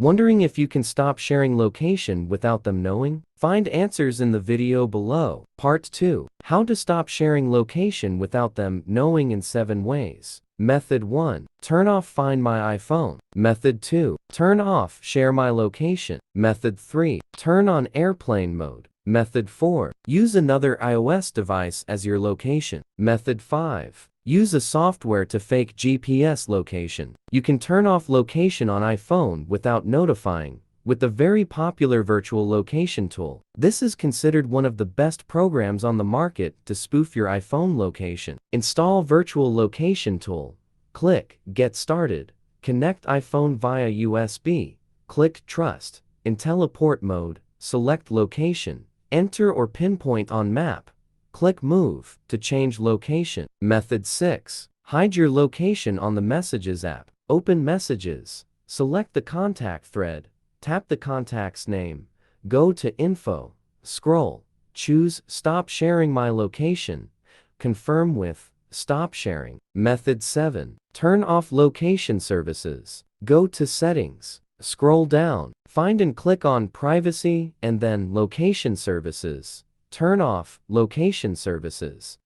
Wondering if you can stop sharing location without them knowing? Find answers in the video below. Part 2. How to stop sharing location without them knowing in 7 ways. Method 1. Turn off Find My iPhone. Method 2. Turn off Share My Location. Method 3. Turn on airplane mode. Method 4. Use another iOS device as your location. Method 5. Use a software to fake GPS location. You can turn off location on iPhone without notifying with the very popular virtual location tool. This is considered one of the best programs on the market to spoof your iPhone location. Install virtual location tool. Click Get Started. Connect iPhone via USB. Click Trust. In teleport mode, select location. Enter or pinpoint on map. Click Move to change location. Method 6. Hide your location on the Messages app. Open Messages. Select the contact thread. Tap the contact's name. Go to Info. Scroll. Choose Stop Sharing My Location. Confirm with Stop Sharing. Method 7. Turn off location services. Go to Settings. Scroll down. Find and click on Privacy and then Location Services. Turn off location services.